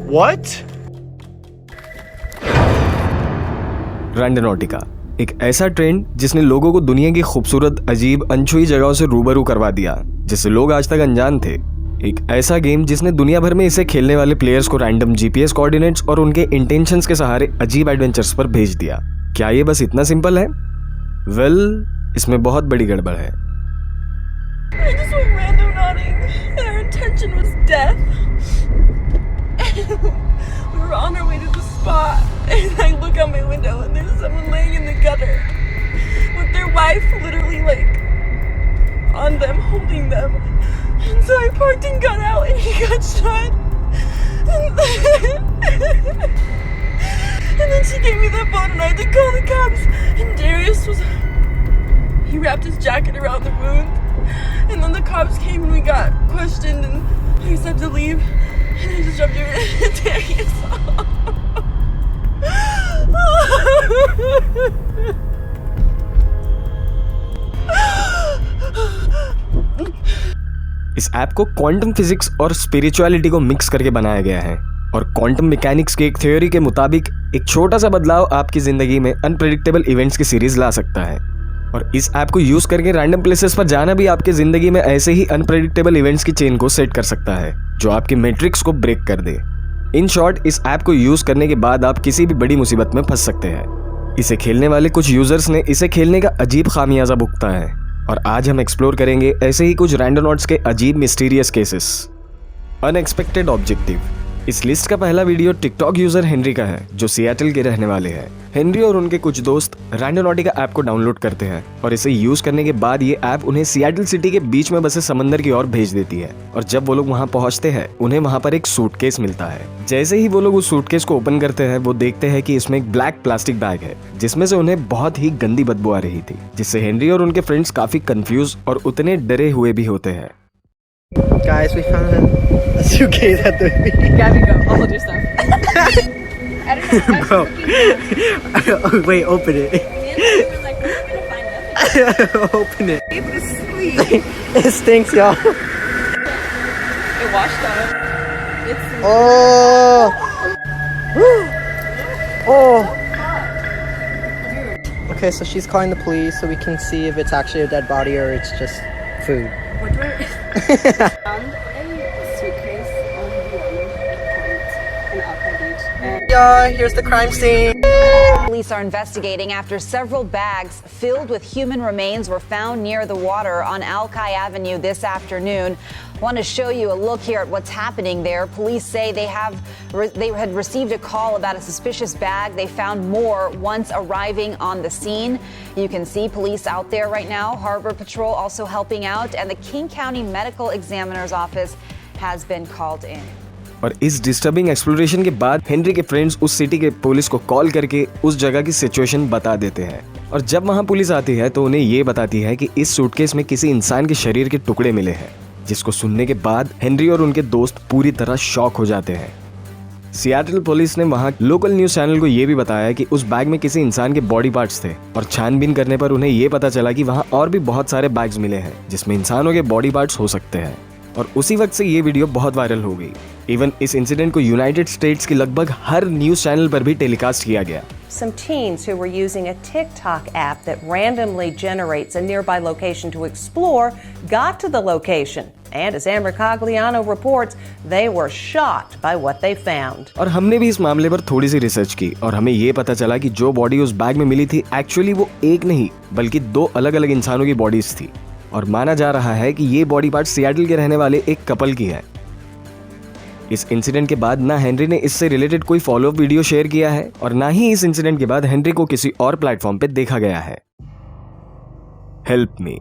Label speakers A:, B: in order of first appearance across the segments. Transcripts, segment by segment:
A: What?
B: रैंडोनॉटिका, एक ऐसा trend जिसने लोगों को दुनिया की खूबसूरत, अजीब, अनछुई जगहों से रूबरू करवा दिया, जिससे लोग आज तक अनजान थे। एक ऐसा गेम जिसने दुनिया भर में इसे खेलने वाले प्लेयर्स को रैंडम जीपीएस कोऑर्डिनेट्स और उनके इंटेंशंस के सहारे अजीब एडवेंचर्स पर भेज दिया। क्या ये बस इतना सिंपल है? इसमें बहुत बड़ी गड़बड़ है।
C: I just went randonauting, and our intention was death. We were on our way to the spot, and I look out my window, and there's someone laying in the gutter with their wife literally like on them, holding them. And so I parked and got out, and he got shot. And then she gave me the phone, and I had to call the cops. And Darius he wrapped his jacket around the wound. And then the cops came and we got questioned and I just had to leave. And I just jumped in Darius.
B: इस app को quantum physics और spirituality को mix करके बनाया गया है और quantum mechanics के एक थ्योरी के मुताबिक एक छोटा सा बदलाव आपकी जिंदगी में अनप्रेडिक्टेबल इवेंट्स की सीरीज ला सकता है। और इस ऐप को यूज करके रैंडम प्लेसेस पर जाना भी आपकी जिंदगी में ऐसे ही अनप्रेडिक्टेबल इवेंट्स की चेन को सेट कर सकता है जो आपकी मैट्रिक्स को ब्रेक कर दे। इन शॉर्ट, इस ऐप को यूज करने के बाद आप किसी भी बड़ी मुसीबत में फंस सकते हैं। इसे खेलने वाले कुछ यूजर्स ने इसे खेलने का अजीब खामियाजा भुगता है और आज हम एक्सप्लोर करेंगे ऐसे ही कुछ रैंडोनॉट्स के अजीब मिस्टीरियस केसेस। Unexpected objective. इस लिस्ट का पहला वीडियो टिकटॉक यूजर हेनरी का है जो सिएटल के रहने वाले हैं। हेनरी और उनके कुछ दोस्त रैंडोनॉटिका ऐप को डाउनलोड करते हैं और इसे यूज करने के बाद ये ऐप उन्हें सिएटल सिटी के बीच में बसे समंदर की ओर भेज देती है। और जब वो लोग वहाँ पहुँचते हैं उन्हें वहाँ पर एक सूटकेस मिलता है। जैसे ही वो लोग उस सूटकेस को ओपन करते हैं वो देखते हैं कि इसमें एक ब्लैक प्लास्टिक बैग है जिसमें से उन्हें बहुत ही गंदी बदबू आ रही थी, जिससे हेनरी और उनके फ्रेंड्स काफी कंफ्यूज और उतने डरे हुए भी होते हैं।
A: Guys, we found a suitcase at the beach.
C: Gabby, go. I'll hold your stuff. I don't know.
A: Bro. Wait, open it.
C: We're like, we're gonna find nothing.
A: Open it.
C: It was sweet.
A: It stinks, y'all.
C: It washed up. It's
A: Oh. Oh. Okay, so she's calling the police so we can see if it's actually a dead body or it's just food.
C: what do I found a suitcase on the point in Alpha Beach. And
A: Yeah, here's the crime scene.
D: Police are investigating after several bags filled with human remains were found near the water on Alki Avenue this afternoon. Want to show you a look here at what's happening there. Police say they had received a call about a suspicious bag. They found more once arriving on the scene. You can see police out there right now. Harbor Patrol also helping out, and the King County Medical Examiner's Office has been called in.
B: और इस disturbing exploration के बाद Henry के friends उस city के police को call करके उस जगह की सिचुएशन बता देते हैं। और जब वहां पुलिस आती है तो उन्हें ये बताती है कि इस सूटकेस में किसी इंसान के शरीर के टुकड़े मिले हैं, जिसको सुनने के बाद हेनरी और उनके दोस्त पूरी तरह शॉक हो जाते हैं। सिएटल पुलिस ने वहां लोकल न्यूज चैनल को ये भी बताया कि उस बैग में किसी इंसान के बॉडी पार्ट्स थे और छानबीन करने पर उन्हें ये पता चला कि वहां और भी बहुत सारे बैग्स मिले हैं जिसमें इंसानों के बॉडी पार्ट्स हो सकते हैं। और उसी वक्त से ये वीडियो बहुत वायरल हो गई। इवन इस इंसिडेंट को यूनाइटेड स्टेट्स के लगभग हर न्यूज चैनल पर भी टेलीकास्ट किया गया।
E: Some teens who were using a TikTok app that randomly generates a nearby location to explore got to the location. And as Amber Cagliano reports, they were shocked by what they found.
B: और हमने भी इस मामले पर थोड़ी सी research की और हमें ये पता चला कि जो बॉडी उस बैग में मिली थी एक्चुअली वो एक नहीं बल्कि दो अलग अलग इंसानों की बॉडीज थी। और माना जा रहा है कि ये बॉडी पार्ट सिएटल के रहने वाले एक कपल की है। इस इंसिडेंट के बाद ना हेनरी ने इससे रिलेटेड कोई फॉलो अप वीडियो शेयर किया है और ना ही इस इंसिडेंट के बाद हेनरी को किसी और प्लेटफॉर्म पे देखा गया है। Help me.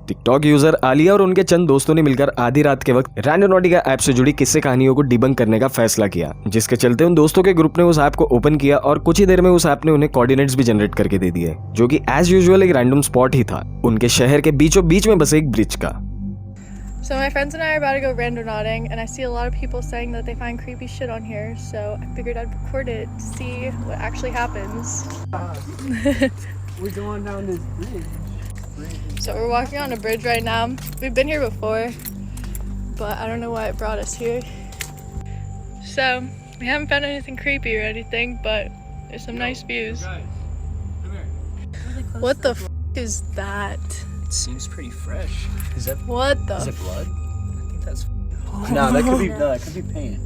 B: TikTok user Alia और उनके चंद दोस्तों ने मिलकर आधी रात के वक्त रैंडोनॉटिका ऐप से जुड़ी किस्से कहानियों को डिबंक करने का फैसला किया, जिसके चलते उन दोस्तों के ग्रुप ने उस ऐप को ओपन किया और कुछ ही देर में उस ऐप ने उन्हें कोऑर्डिनेट्स भी जनरेट करके दे दिए, जो कि एज यूजुअल एक रैंडम स्पॉट ही था उनके शहर के बीचों बीच में बसे एक ब्रिज का।
F: So my friends and I are about to go randonauting, and I see a lot of people saying that they find creepy shit on here, so I figured I'd record it to see what actually happens.
A: We're going down this bridge.
F: So we're walking on a bridge right now. We've been here before, but I don't know why it brought us here. So We haven't found anything creepy or anything, but there's some nice views. What the f is that?
G: It seems pretty fresh. Is that
F: What the
G: is it blood? I think that's.
F: f-
G: No, that could be paint.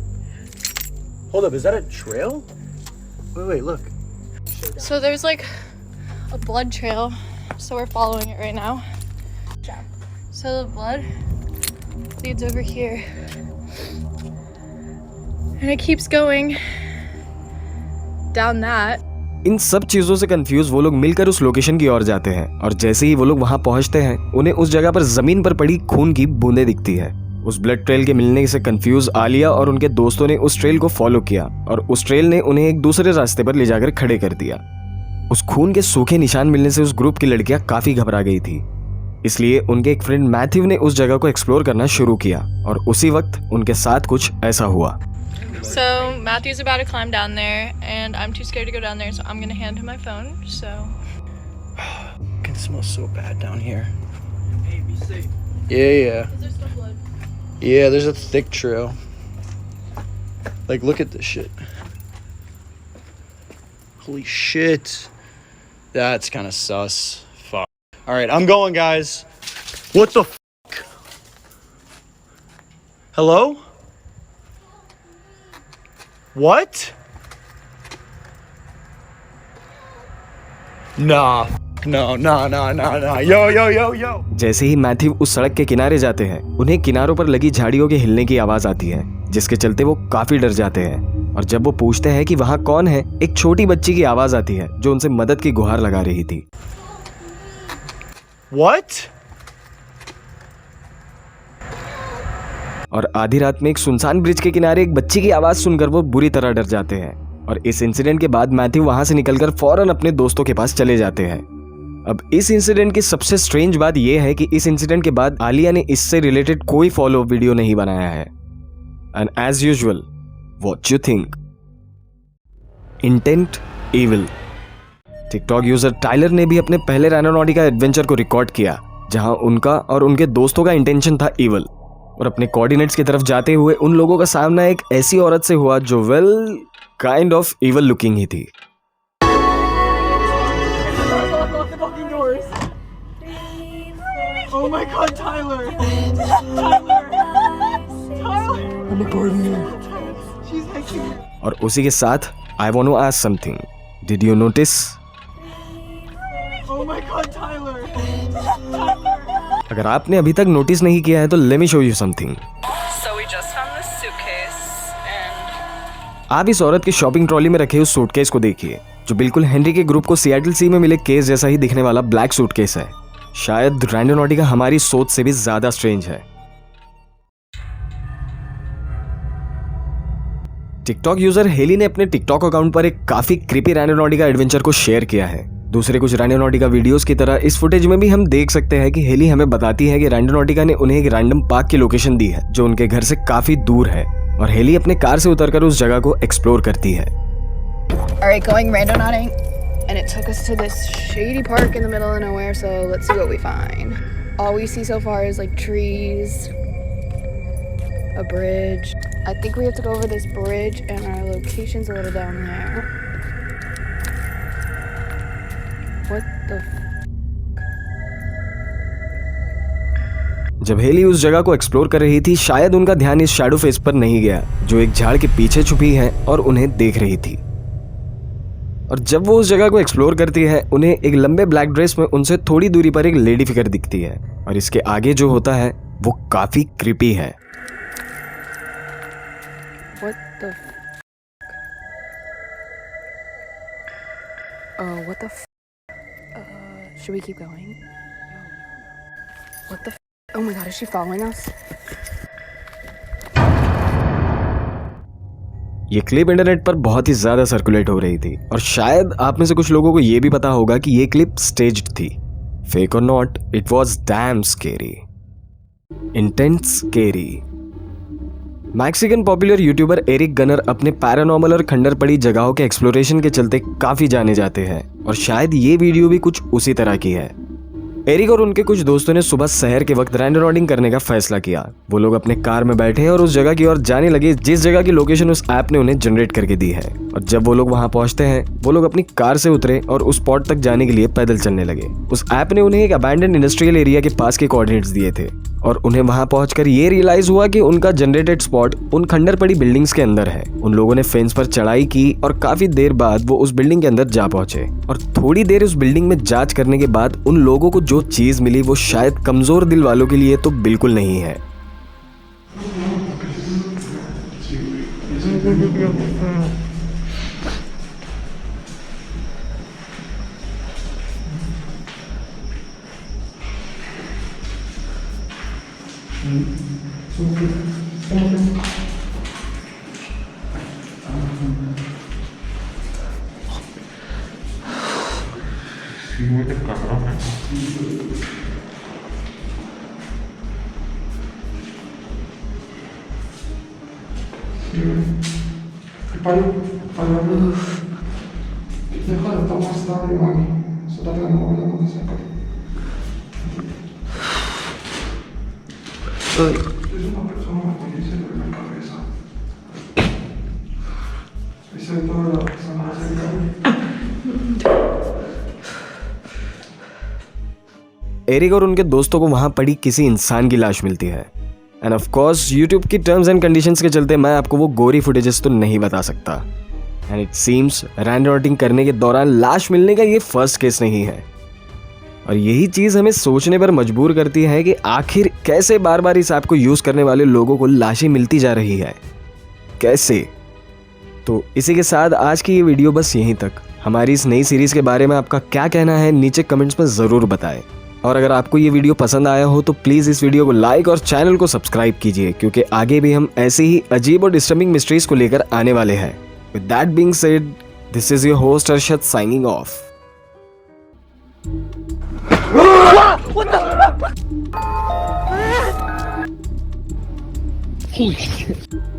G: Hold up, is that a trail? Wait, look.
F: So there's like a blood trail, so we're following it right now. So the blood leads over here, and it keeps going down that.
B: इन सब चीजों से confuse वो लोग मिलकर उस location की ओर जाते हैं और जैसे ही वो लोग वहां पहुंचते हैं उन्हें उस जगह पर जमीन पर पड़ी खून की बूंदें दिखती है। उस ब्लड ट्रेल के मिलने से कंफ्यूज आलिया और उनके दोस्तों ने उस ट्रेल को फॉलो किया और उस ट्रेल ने उन्हें एक दूसरे रास्ते पर ले जाकर खड़े कर दिया। उस खून के सूखे निशान मिलने से उस ग्रुप की लड़कियां काफी घबरा गई थी, इसलिए उनके एक फ्रेंड मैथ्यू ने उस जगह को एक्सप्लोर करना शुरू किया और उसी वक्त उनके साथ कुछ ऐसा हुआ।
F: So Matthew's about to climb down there, and I'm too scared to go down there, so I'm gonna hand him my phone. So
G: It can smell so bad down here. Hey, be safe. Yeah.
F: there's still blood.
G: Yeah, there's a thick trail. Like, look at this shit. Holy shit. That's kind of sus. Fuck. Alright, I'm going, guys. What the fuck? Hello? What? Nah. No. Yo.
B: जैसे ही Matthew उस सड़क के किनारे जाते हैं उन्हें किनारों पर लगी झाड़ियों के हिलने की आवाज आती है, जिसके चलते वो काफी डर जाते हैं और जब वो पूछते हैं कि वहां कौन है, एक छोटी बच्ची की आवाज आती है जो उनसे मदद की गुहार लगा रही थी।
G: What?
B: और आधी रात में एक सुनसान ब्रिज के किनारे एक बच्ची की आवाज सुनकर वो बुरी तरह डर जाते हैं और इस इंसिडेंट के बाद मैथ्यू वहां से निकलकर फौरन अपने दोस्तों के पास चले जाते हैं। अब इस इंसिडेंट की सबसे स्ट्रेंज बात यह है कि इस इंसिडेंट के बाद आलिया ने इससे रिलेटेड कोई फॉलो वीडियो नहीं बनाया है। And as usual, what you think? Intent evil. TikTok user Tyler ने भी अपने पहले रैंडोनॉटिका एडवेंचर को रिकॉर्ड किया जहां उनका और उनके दोस्तों का इंटेंशन था इविल, और अपने कोऑर्डिनेट्स की तरफ जाते हुए उन लोगों का सामना एक ऐसी औरत से हुआ जो काइंड ऑफ इविल लुकिंग ही थी।
C: Oh my god, Tyler!
G: I'm recording you.
C: She's hacking me.
B: और उसी के साथ I want to ask something, did you notice?
C: Oh my god, Tyler!
B: अगर आपने अभी तक नोटिस नहीं किया है तो let me show you something.
C: So we just found this suitcase and
B: आप इस औरत की शॉपिंग ट्रॉली में रखे उस सूटकेस को देखिए, जो बिल्कुल हेनरी के ग्रुप को सिएटल सी में मिले केस जैसा ही दिखने वाला ब्लैक सूटकेस है। शायद रैंडोनॉटिका हमारी सोच से भी ज्यादा स्ट्रेंज है। टिकटॉक यूजर हेली ने अपने टिकटॉक अकाउंट पर एक काफी क्रीपी रैंडोनॉटिका एडवेंचर को शेयर किया है। दूसरे कुछ रैंडोनॉटिका वीडियोस की तरह इस फुटेज में भी हम देख सकते हैं कि हेली हमें बताती है कि रैंडोनॉटिका ने उन्हें एक रैंडम पार्क की लोकेशन दी है जो उनके घर से काफी दूर है, और हेली अपने कार से उतरकर उस जगह को एक्सप्लोर करती है।
H: Alright, going randonauting, and it took us to this shady park in the middle of nowhere, so let's see what we find. All we see so far is like trees, a bridge. I think we have to go over this bridge, and our location's a little down there. What the
B: जब heli उस जगह को explore कर रही थी, शायद उनका ध्यान इस शैडो फेस पर नहीं गया जो एक झाड़ के पीछे छुपी है और उन्हें देख रही थी। और जब वो उस जगह को एक्सप्लोर करती है, उन्हें एक लंबे ब्लैक ड्रेस में उनसे थोड़ी दूरी पर एक लेडी फिगर दिखती है, और इसके आगे जो होता है वो काफी क्रीपी है।
H: What the what the should we keep going? What the oh my god, is she following us?
B: ये क्लिप इंटरनेट पर बहुत ही ज्यादा सर्कुलेट हो रही थी, और शायद आप में से कुछ लोगों को ये भी पता होगा कि ये क्लिप स्टेज्ड थी। फेक और not, it was damn scary, intense scary. Mexican popular YouTuber Eric Gunner अपने पैरानॉर्मल और खंडर पड़ी जगहों के एक्सप्लोरेशन के चलते काफी जाने जाते हैं, और शायद ये वीडियो भी कुछ उसी तरह की है। एरिक और उनके कुछ दोस्तों ने सुबह शहर के वक्त रैंडम नॉटिंग करने का फैसला किया। वो लोग अपने कार में बैठे और उस जगह की ओर जाने लगे जिस जगह की लोकेशन उस ऐप ने उन्हें जनरेट करके दी है। और जब वो लोग वहां पहुंचते हैं, वो लोग अपनी कार से उतरे और उस स्पॉट तक जाने के लिए पैदल चलने लगे। उस ऐप ने उन्हें एक अबैंडन इंडस्ट्रियल एरिया के पास के कोऑर्डिनेट्स दिए थे और उन्हें वहां पहुंचकर ये रियलाइज हुआ कि उनका जनरेटेड स्पॉट उन खंडर पड़ी बिल्डिंग्स के अंदर है। उन लोगों ने फेंस पर चढ़ाई की और काफी देर बाद वो उस बिल्डिंग के अंदर जा पहुंचे और थोड़ी देर उस बिल्डिंग में जांच करने के बाद उन लोगों को जो चीज मिली वो शायद कमजोर दिल वालों के लिए तो बिल्कुल नहीं है। एरिक और उनके दोस्तों को वहां पड़ी किसी इंसान की लाश मिलती है। एंड ऑफ कोर्स यूट्यूब की टर्म्स एंड कंडीशंस के चलते मैं आपको वो गोरी फुटेजेस तो नहीं बता सकता। And it seems random noting करने के दौरान लाश मिलने का ये फर्स्ट केस नहीं है। और यही चीज़ हमें सोचने पर मजबूर करती है कि आखिर कैसे बार बार इस ऐप को यूज़ करने वाले लोगों को लाशें मिलती जा रही है, कैसे। तो इसी के साथ आज की ये वीडियो बस यहीं तक। हमारी इस नई सीरीज़ के बारे में आपका क्या कहना है नीचे कमेंट्स में ज़रूर बताएं। और अगर आपको ये वीडियो पसंद आया हो तो प्लीज़ इस वीडियो को लाइक और चैनल को सब्सक्राइब कीजिए, क्योंकि आगे भी हम ऐसे ही अजीब और डिस्टर्बिंग मिस्ट्रीज को लेकर आने वाले हैं। With that being said, this is your host Arshad signing off.
A: Holy shit.